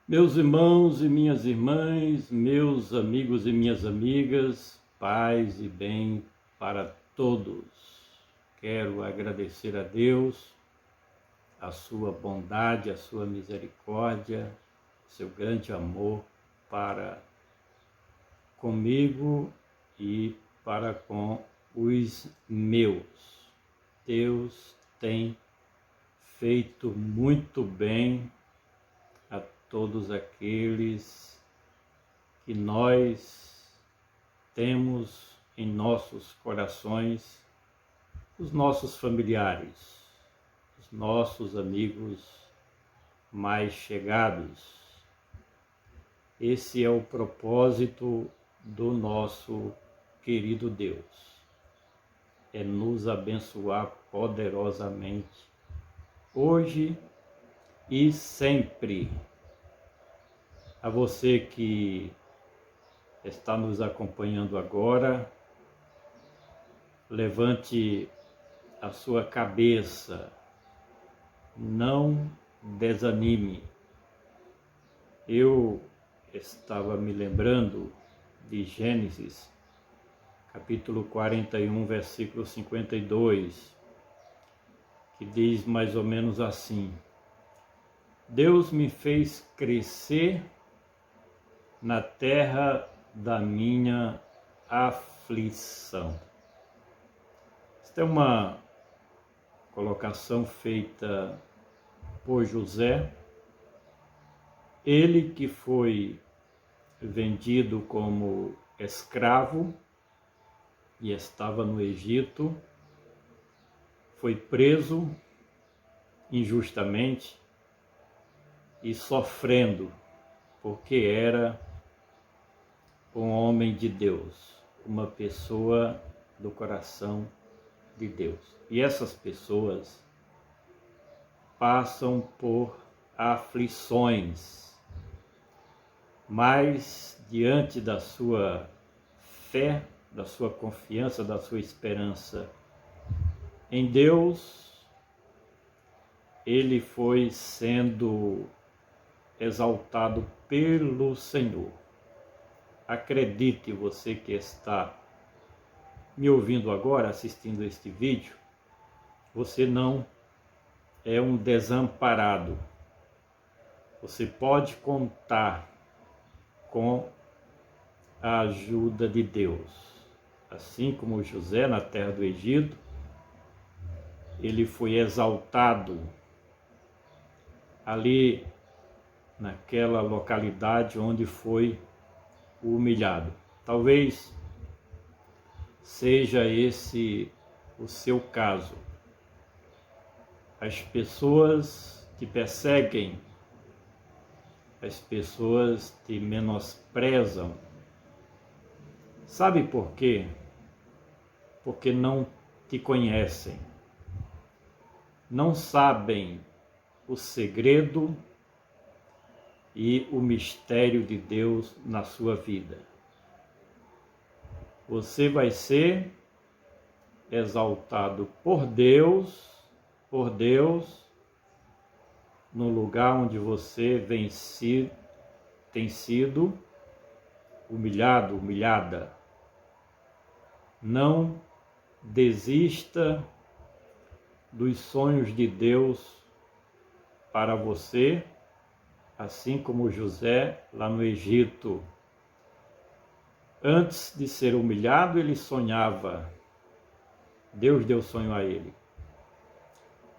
Meus irmãos e minhas irmãs, meus amigos e minhas amigas, paz e bem para todos. Quero agradecer a Deus a sua bondade, a sua misericórdia, seu grande amor para comigo e para com os meus. Deus tem feito muito bem a todos aqueles que nós temos em nossos corações, os nossos familiares, os nossos amigos mais chegados. Esse é o propósito do nosso querido Deus, é nos abençoar poderosamente, hoje e sempre. A você que está nos acompanhando agora, levante a sua cabeça, não desanime. Eu estava me lembrando de Gênesis, capítulo 41, versículo 52, que diz mais ou menos assim: Deus me fez crescer na terra da minha aflição. Esta é uma colocação feita por José, ele que foi vendido como escravo e estava no Egito, foi preso injustamente e sofrendo, porque era um homem de Deus, uma pessoa do coração de Deus. E essas pessoas passam por aflições, mas diante da sua fé, da sua confiança, da sua esperança em Deus, ele foi sendo exaltado pelo Senhor. Acredite, você que está me ouvindo agora, assistindo este vídeo, você não é um desamparado. Você pode contar com a ajuda de Deus. Assim como José na terra do Egito, ele foi exaltado ali naquela localidade onde foi humilhado. Talvez seja esse o seu caso. As pessoas te perseguem, as pessoas te menosprezam. Sabe por quê? Porque não te conhecem, não sabem o segredo e o mistério de Deus na sua vida. Você vai ser exaltado por Deus, no lugar onde você tem sido humilhado, humilhada. Não desista dos sonhos de Deus para você, assim como José lá no Egito. Antes de ser humilhado, ele sonhava. Deus deu sonho a ele.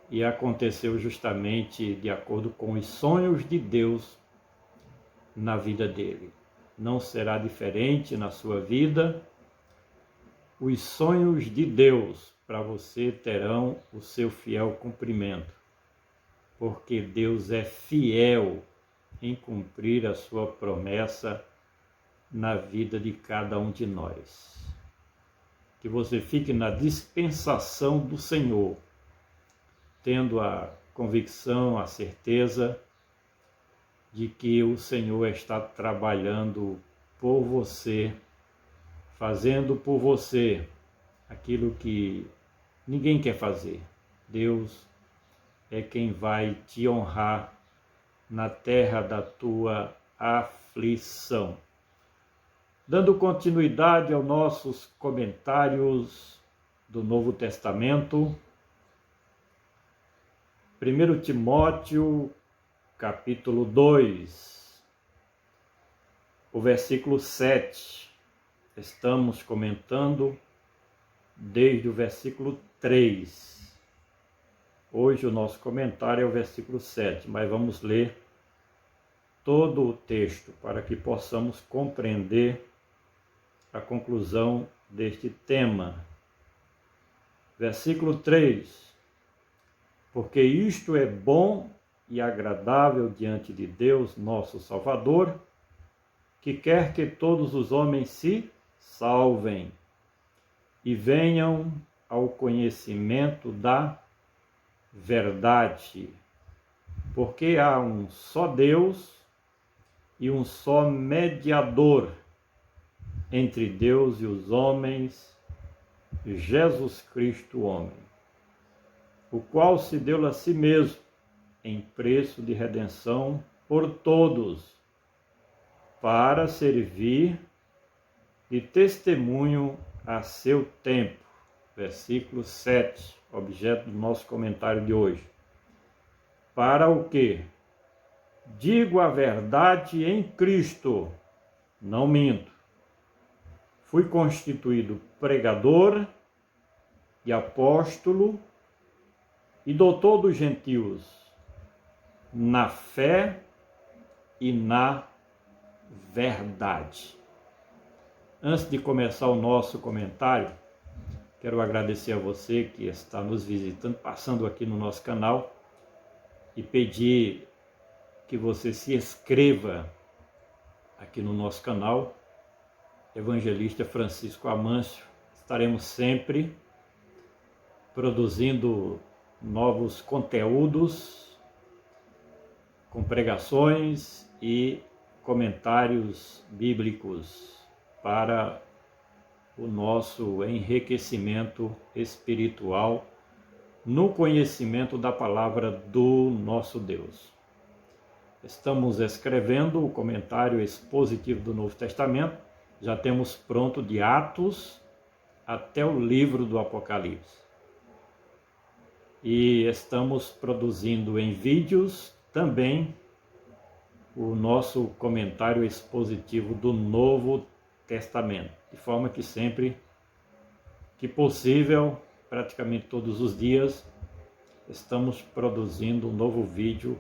E aconteceu justamente de acordo com os sonhos de Deus na vida dele. Não será diferente na sua vida. Os sonhos de Deus para você terão o seu fiel cumprimento, porque Deus é fiel em cumprir a sua promessa na vida de cada um de nós. Que você fique na dispensação do Senhor, tendo a convicção, a certeza de que o Senhor está trabalhando por você, fazendo por você aquilo que ninguém quer fazer. Deus é quem vai te honrar na terra da tua aflição. Dando continuidade aos nossos comentários do Novo Testamento, 1 Timóteo, capítulo 2, o versículo 7. Estamos comentando desde o versículo 3. Hoje o nosso comentário é o versículo 7, mas vamos ler todo o texto para que possamos compreender a conclusão deste tema. Versículo 3. Porque isto é bom e agradável diante de Deus, nosso Salvador, que quer que todos os homens se salvem e venham ao conhecimento da verdade. Porque há um só Deus e um só mediador entre Deus e os homens, Jesus Cristo, homem, o qual se deu a si mesmo em preço de redenção por todos, para servir de testemunho a seu tempo. Versículo 7, objeto do nosso comentário de hoje. Para o quê? Digo a verdade em Cristo, não minto. Fui constituído pregador e apóstolo e doutor dos gentios, na fé e na verdade. Antes de começar o nosso comentário, quero agradecer a você que está nos visitando, passando aqui no nosso canal, e pedir que você se inscreva aqui no nosso canal, Evangelista Francisco Amâncio. Estaremos sempre produzindo novos conteúdos com pregações e comentários bíblicos para o nosso enriquecimento espiritual no conhecimento da palavra do nosso Deus. Estamos escrevendo o comentário expositivo do Novo Testamento, já temos pronto de Atos até o livro do Apocalipse. E estamos produzindo em vídeos também o nosso comentário expositivo do Novo Testamento, de forma que sempre que possível, praticamente todos os dias, estamos produzindo um novo vídeo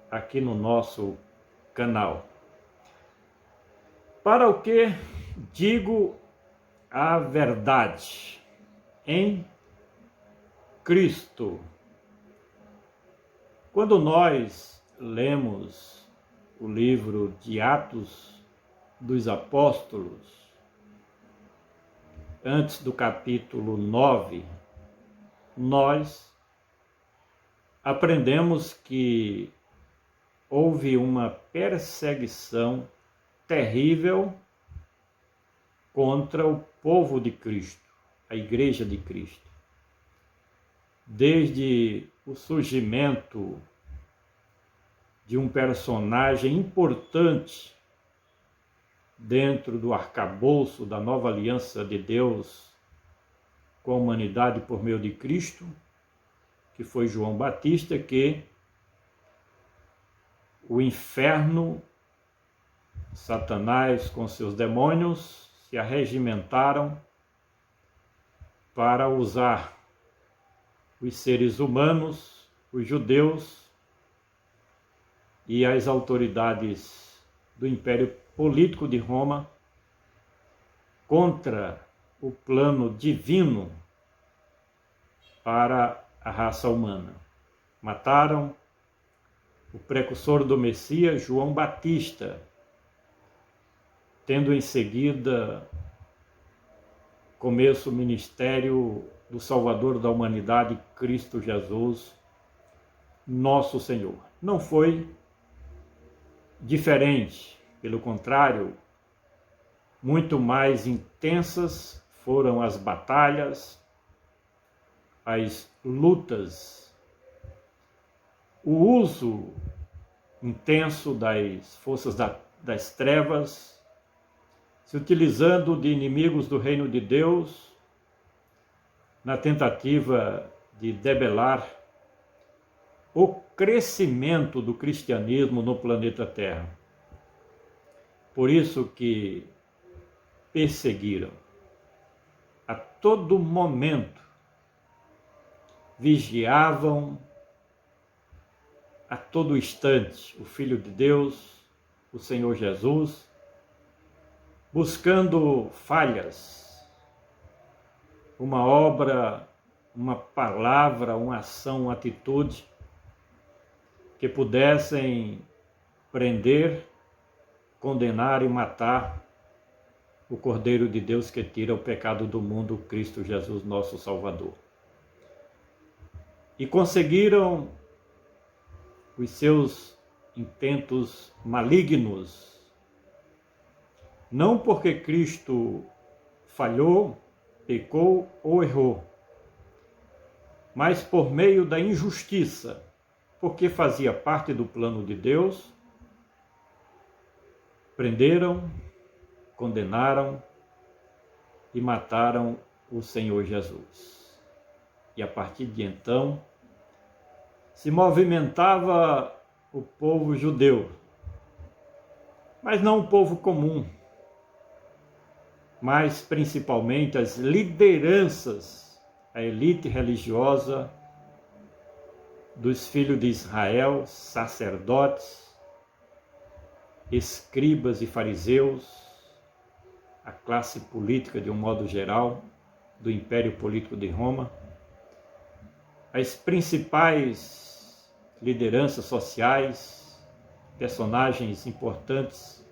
aqui no nosso canal. Para o que digo a verdade em Cristo? Quando nós lemos o livro de Atos dos Apóstolos, antes do capítulo 9, nós aprendemos que houve uma perseguição terrível contra o povo de Cristo, a Igreja de Cristo. Desde o surgimento de um personagem importante dentro do arcabouço da nova aliança de Deus com a humanidade por meio de Cristo, que foi João Batista, que o inferno, Satanás com seus demônios, se arregimentaram para usar os seres humanos, os judeus e as autoridades do Império Político de Roma contra o plano divino para a raça humana. Mataram o precursor do Messias, João Batista, tendo em seguida começo o ministério do Salvador da humanidade, Cristo Jesus, nosso Senhor. Não foi diferente, pelo contrário, muito mais intensas foram as batalhas, as lutas, o uso intenso das forças das trevas, se utilizando de inimigos do reino de Deus, na tentativa de debelar o crescimento do cristianismo no planeta Terra. Por isso que perseguiram a todo momento, vigiavam a todo instante o Filho de Deus, o Senhor Jesus, buscando falhas, uma obra, uma palavra, uma ação, uma atitude que pudessem prender, condenar e matar o Cordeiro de Deus que tira o pecado do mundo, Cristo Jesus, nosso Salvador. E conseguiram os seus intentos malignos, não porque Cristo falhou, pecou ou errou, mas por meio da injustiça, porque fazia parte do plano de Deus, prenderam, condenaram e mataram o Senhor Jesus. E a partir de então, se movimentava o povo judeu, mas não o povo comum, mas principalmente as lideranças, a elite religiosa dos filhos de Israel, sacerdotes, escribas e fariseus, a classe política de um modo geral, do Império Político de Roma, as principais lideranças sociais, personagens importantes,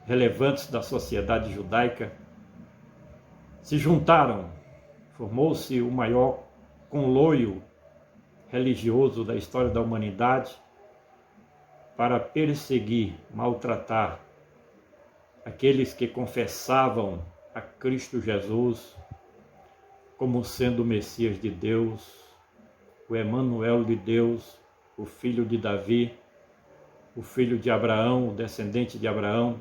relevantes da sociedade judaica, se juntaram, formou-se o maior conluio religioso da história da humanidade para perseguir, maltratar aqueles que confessavam a Cristo Jesus como sendo o Messias de Deus, o Emanuel de Deus, o filho de Davi, o filho de Abraão, o descendente de Abraão,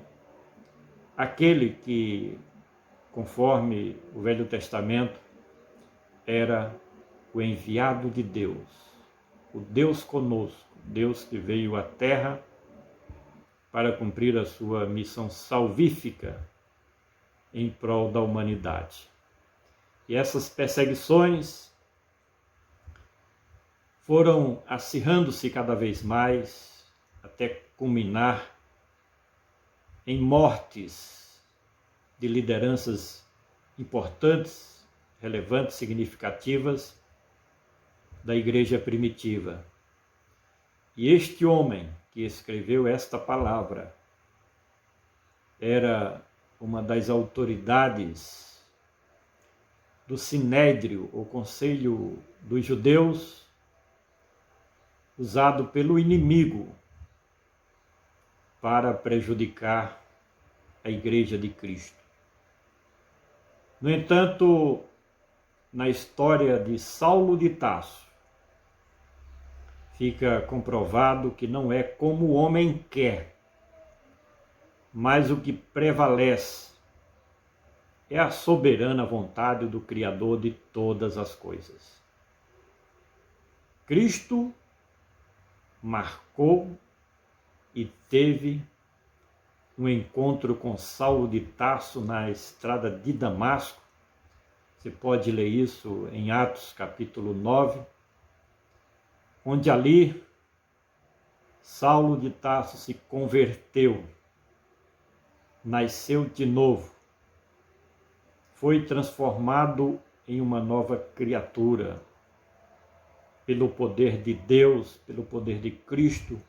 aquele que, conforme o Velho Testamento, era o enviado de Deus, o Deus conosco, Deus que veio à Terra para cumprir a sua missão salvífica em prol da humanidade. E essas perseguições foram acirrando-se cada vez mais, até culminar em mortes de lideranças importantes, relevantes, significativas da igreja primitiva. E este homem que escreveu esta palavra era uma das autoridades do Sinédrio, o Conselho dos Judeus, usado pelo inimigo para prejudicar a Igreja de Cristo. No entanto, na história de Saulo de Tarso, fica comprovado que não é como o homem quer, mas o que prevalece é a soberana vontade do Criador de todas as coisas. Cristo marcou e teve um encontro com Saulo de Tarso na estrada de Damasco. Você pode ler isso em Atos capítulo 9, onde ali Saulo de Tarso se converteu, nasceu de novo, foi transformado em uma nova criatura, pelo poder de Deus, pelo poder de Cristo,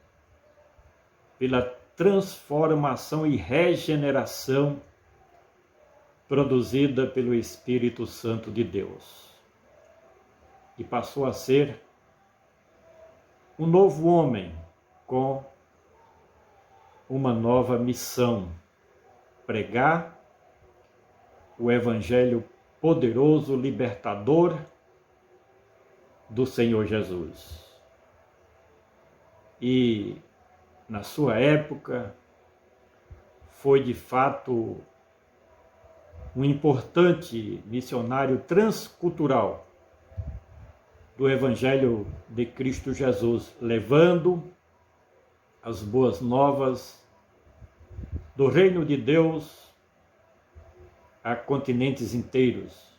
pela transformação e regeneração produzida pelo Espírito Santo de Deus. E passou a ser um novo homem com uma nova missão: pregar o Evangelho poderoso, libertador do Senhor Jesus. E na sua época, foi de fato um importante missionário transcultural do Evangelho de Cristo Jesus, levando as boas novas do reino de Deus a continentes inteiros,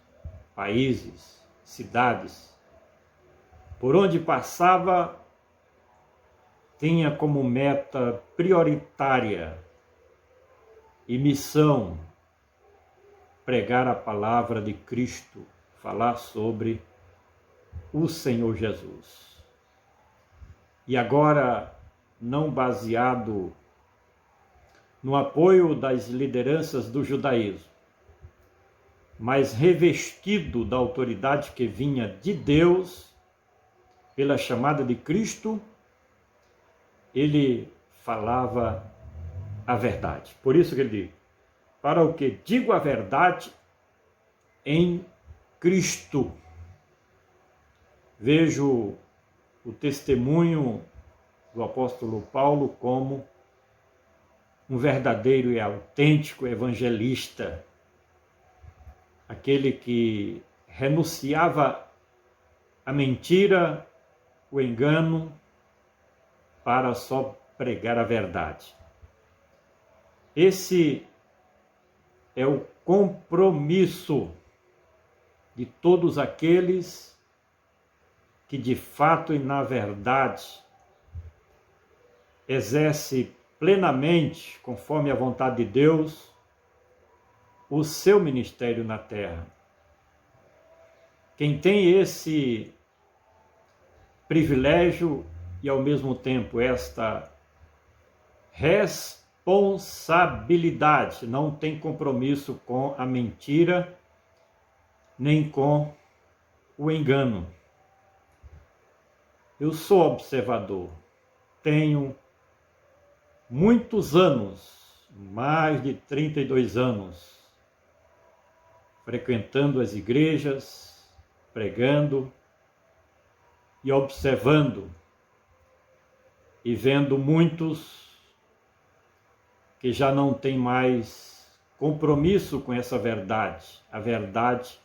países, cidades. Por onde passava, tinha como meta prioritária e missão pregar a palavra de Cristo, falar sobre o Senhor Jesus. E agora, não baseado no apoio das lideranças do judaísmo, mas revestido da autoridade que vinha de Deus, pela chamada de Cristo, ele falava a verdade. Por isso que ele diz, para o que digo a verdade em Cristo. Vejo o testemunho do apóstolo Paulo como um verdadeiro e autêntico evangelista, aquele que renunciava à mentira, o engano, para só pregar a verdade. Esse é o compromisso de todos aqueles que de fato e na verdade exerce plenamente, conforme a vontade de Deus, o seu ministério na terra. Quem tem esse privilégio e ao mesmo tempo esta responsabilidade, não tem compromisso com a mentira, nem com o engano. Eu sou observador, tenho muitos anos, mais de 32 anos, frequentando as igrejas, pregando e observando e vendo muitos que já não têm mais compromisso com essa verdade, a verdade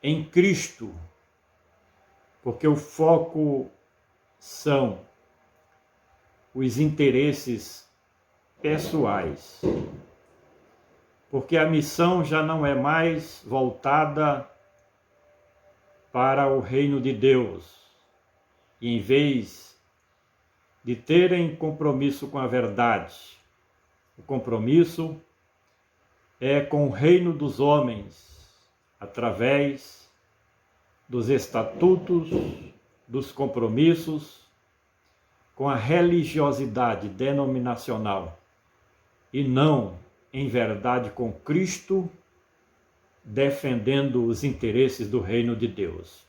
em Cristo, porque o foco são os interesses pessoais, porque a missão já não é mais voltada para o reino de Deus, e em vez de terem compromisso com a verdade, o compromisso é com o reino dos homens, através dos estatutos, dos compromissos, com a religiosidade denominacional, e não, em verdade, com Cristo, defendendo os interesses do reino de Deus.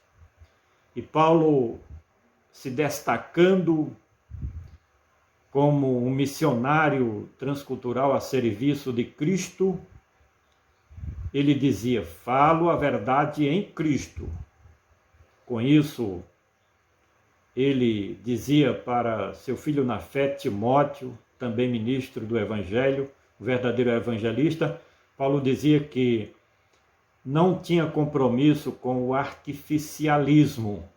E Paulo, se destacando como um missionário transcultural a serviço de Cristo, ele dizia, falo a verdade em Cristo. Com isso, ele dizia para seu filho na fé, Timóteo, também ministro do Evangelho, o verdadeiro evangelista, Paulo dizia que não tinha compromisso com o artificialismo,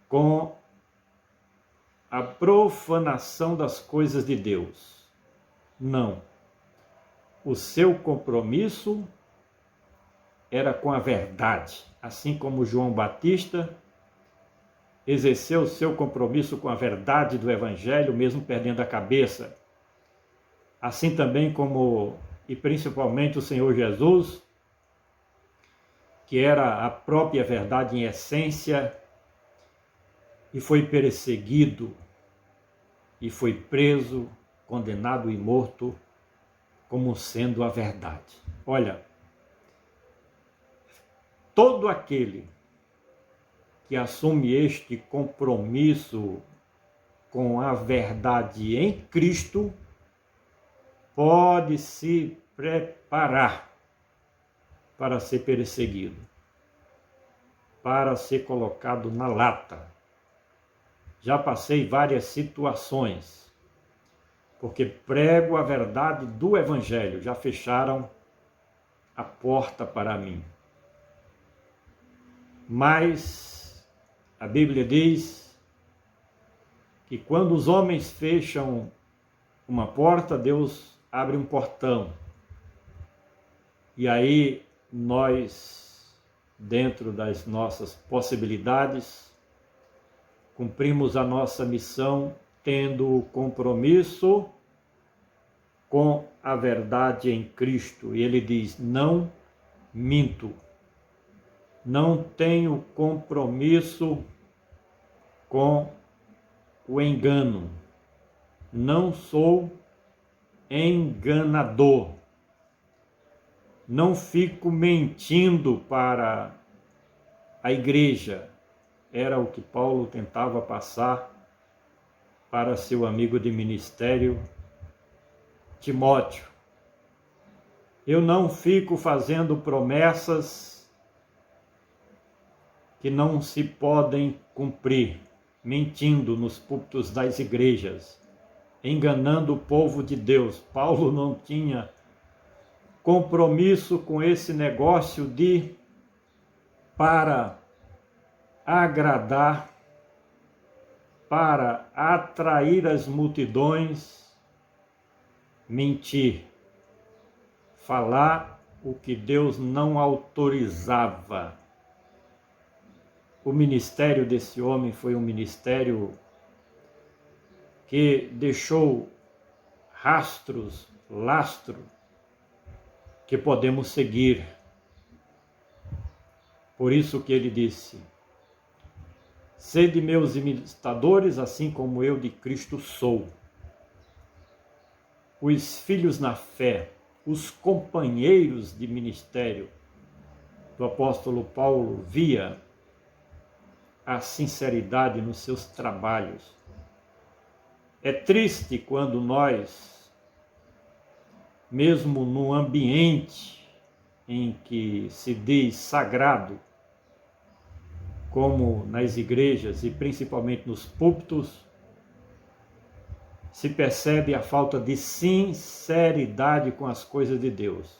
com a profanação das coisas de Deus. Não. O seu compromisso era com a verdade, assim como João Batista exerceu o seu compromisso com a verdade do Evangelho, mesmo perdendo a cabeça. Assim também como, e principalmente o Senhor Jesus, que era a própria verdade em essência, e foi perseguido, e foi preso, condenado e morto, como sendo a verdade. Olha, todo aquele que assume este compromisso com a verdade em Cristo, pode se preparar para ser perseguido, para ser colocado na lata. já passei várias situações, porque prego a verdade do Evangelho, já fecharam a porta para mim. Mas a Bíblia diz que quando os homens fecham uma porta, Deus abre um portão. E aí nós, dentro das nossas possibilidades, cumprimos a nossa missão tendo o compromisso com a verdade em Cristo. E ele diz: não minto, não tenho compromisso com o engano, não sou enganador, não fico mentindo para a igreja. Era o que Paulo tentava passar para seu amigo de ministério, Timóteo. Eu não fico fazendo promessas que não se podem cumprir, mentindo nos púlpitos das igrejas, enganando o povo de Deus. Paulo não tinha compromisso com esse negócio de, para agradar, para atrair as multidões, mentir, falar o que Deus não autorizava. O ministério desse homem foi um ministério que deixou rastros, lastro, que podemos seguir. Por isso que ele disse: sede meus imitadores, assim como eu de Cristo sou. Os filhos na fé, os companheiros de ministério do apóstolo Paulo, via a sinceridade nos seus trabalhos. É triste quando nós, mesmo num ambiente em que se diz sagrado, como nas igrejas e principalmente nos púlpitos, se percebe a falta de sinceridade com as coisas de Deus.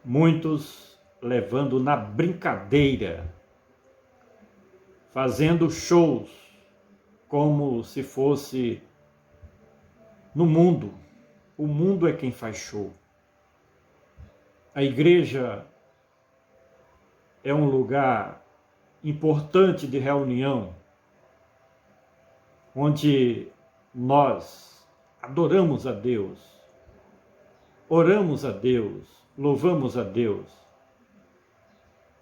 Muitos levando na brincadeira, fazendo shows como se fosse no mundo. O mundo é quem faz show. A igreja é um lugar importante de reunião, onde nós adoramos a Deus, oramos a Deus, louvamos a Deus,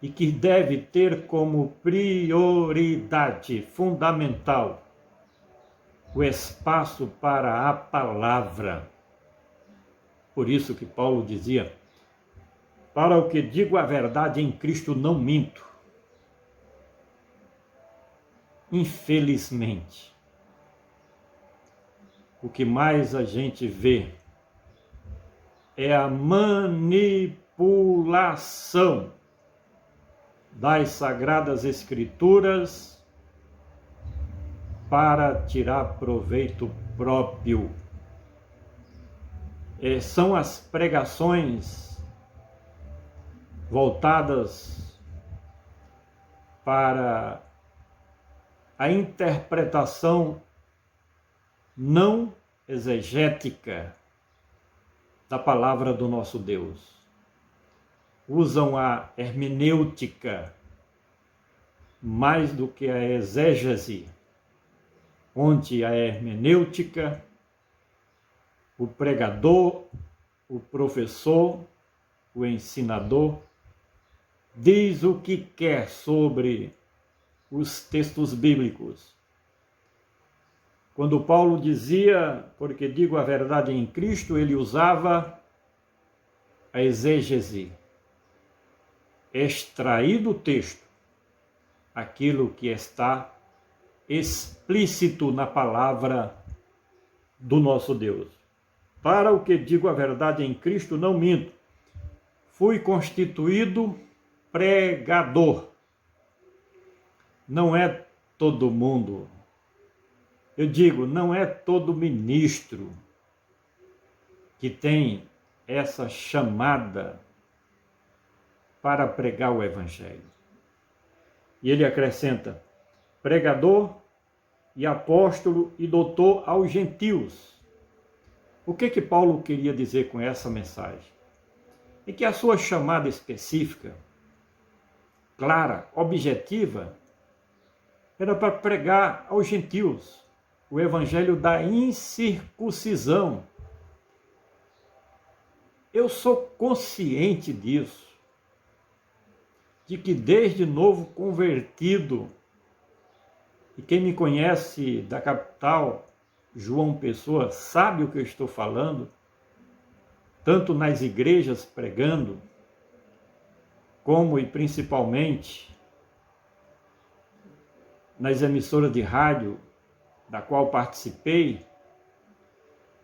e que deve ter como prioridade fundamental o espaço para a palavra. Por isso que Paulo dizia: para o que digo a verdade em Cristo não minto. Infelizmente, o que mais a gente vê é a manipulação das Sagradas Escrituras para tirar proveito próprio. São as pregações voltadas para a interpretação não exegética da palavra do nosso Deus. Usam a hermenêutica mais do que a exégese, onde a hermenêutica, o pregador, o professor, o ensinador, diz o que quer sobre os textos bíblicos. Quando Paulo dizia, porque digo a verdade em Cristo, ele usava a exégese, extrair do texto aquilo que está explícito na palavra do nosso Deus. Para o que digo a verdade em Cristo, não minto. Fui constituído pregador. Não é todo mundo Eu digo, não é todo ministro que tem essa chamada para pregar o Evangelho. E ele acrescenta, pregador e apóstolo e doutor aos gentios. O que Paulo queria dizer com essa mensagem? É que a sua chamada específica, clara, objetiva, era para pregar aos gentios o evangelho da incircuncisão. Eu sou consciente disso, de que desde novo convertido, e quem me conhece da capital, João Pessoa, sabe o que eu estou falando, tanto nas igrejas pregando, como e principalmente nas emissoras de rádio, da qual participei,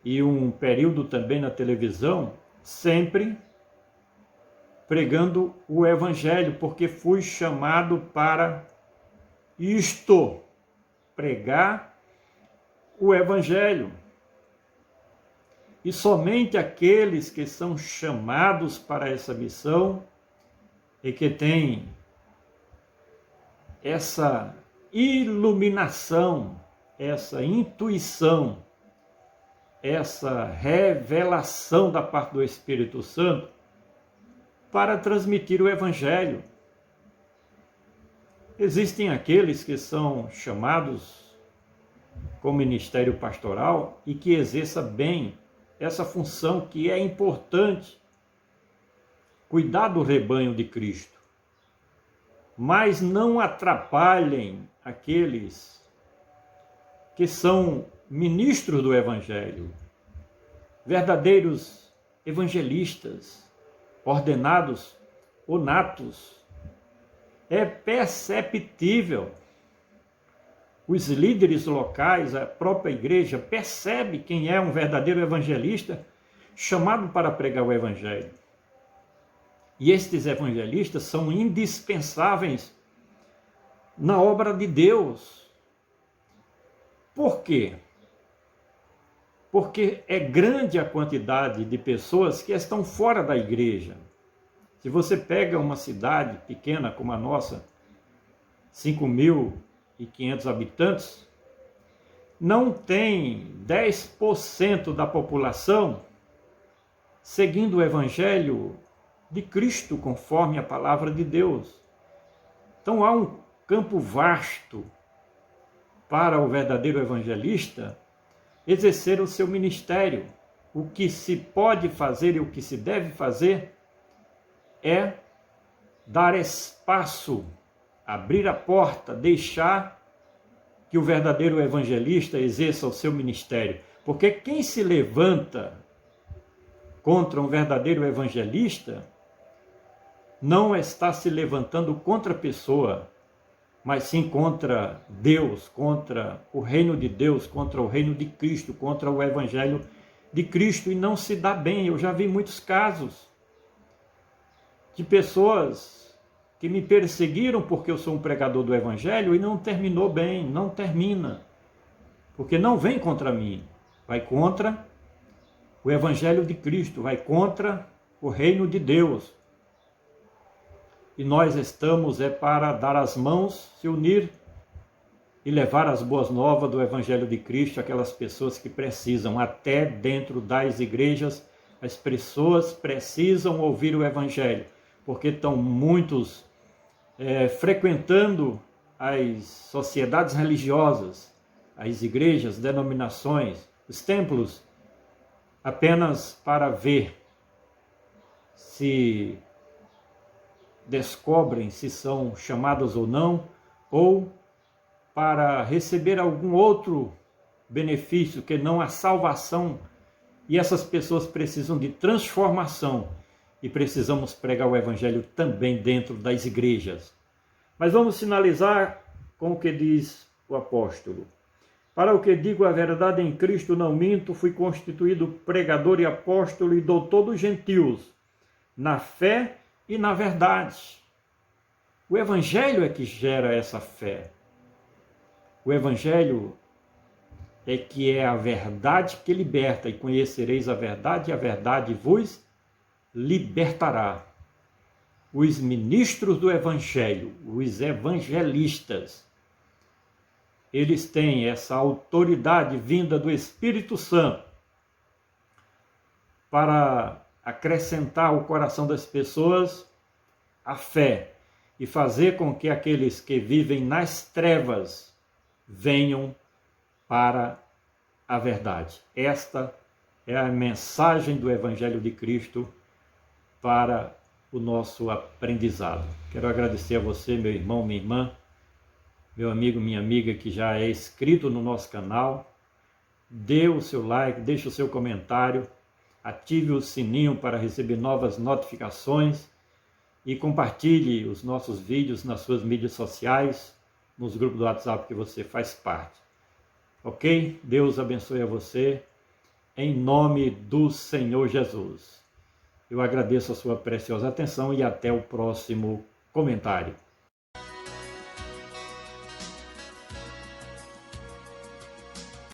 e um período também na televisão, sempre pregando o Evangelho, porque fui chamado para isto, pregar o Evangelho. E somente aqueles que são chamados para essa missão e que têm essa iluminação, essa intuição, essa revelação da parte do Espírito Santo para transmitir o Evangelho. Existem aqueles que são chamados com ministério pastoral e que exerça bem essa função que é importante, cuidar do rebanho de Cristo. Mas não atrapalhem aqueles que são ministros do Evangelho, verdadeiros evangelistas, ordenados ou natos. É perceptível. Os líderes locais, a própria igreja, percebe quem é um verdadeiro evangelista chamado para pregar o Evangelho. E estes evangelistas são indispensáveis na obra de Deus. Por quê? Porque é grande a quantidade de pessoas que estão fora da igreja. Se você pega uma cidade pequena como a nossa, 5.500 habitantes, não tem 10% da população seguindo o Evangelho de Cristo, conforme a palavra de Deus. Então há um campo vasto para o verdadeiro evangelista exercer o seu ministério. O que se pode fazer e o que se deve fazer é dar espaço, abrir a porta, deixar que o verdadeiro evangelista exerça o seu ministério. Porque quem se levanta contra um verdadeiro evangelista não está se levantando contra a pessoa, mas sim contra Deus, contra o reino de Deus, contra o reino de Cristo, contra o evangelho de Cristo, e não se dá bem. Eu já vi muitos casos de pessoas que me perseguiram porque eu sou um pregador do evangelho e não terminou bem, não termina, porque não vem contra mim, vai contra o evangelho de Cristo, vai contra o reino de Deus. E nós estamos para dar as mãos, se unir e levar as boas novas do Evangelho de Cristo àquelas pessoas que precisam. Até dentro das igrejas, as pessoas precisam ouvir o Evangelho, porque estão muitos frequentando as sociedades religiosas, as igrejas, denominações, os templos, apenas para ver se descobrem se são chamadas ou não, ou para receber algum outro benefício que não a salvação. E essas pessoas precisam de transformação e precisamos pregar o Evangelho também dentro das igrejas. Mas vamos finalizar com o que diz o apóstolo. Para o que digo a verdade em Cristo não minto, fui constituído pregador e apóstolo e doutor dos gentios, na fé e na verdade. O Evangelho é que gera essa fé. O Evangelho é que é a verdade que liberta, e conhecereis a verdade vos libertará. Os ministros do Evangelho, os evangelistas, eles têm essa autoridade vinda do Espírito Santo para acrescentar ao coração das pessoas a fé e fazer com que aqueles que vivem nas trevas venham para a verdade. Esta é a mensagem do Evangelho de Cristo para o nosso aprendizado. Quero agradecer a você, meu irmão, minha irmã, meu amigo, minha amiga que já é inscrito no nosso canal. Dê o seu like, deixe o seu comentário, ative o sininho para receber novas notificações e compartilhe os nossos vídeos nas suas mídias sociais, nos grupos do WhatsApp que você faz parte. Ok? Deus abençoe a você, em nome do Senhor Jesus. Eu agradeço a sua preciosa atenção e até o próximo comentário.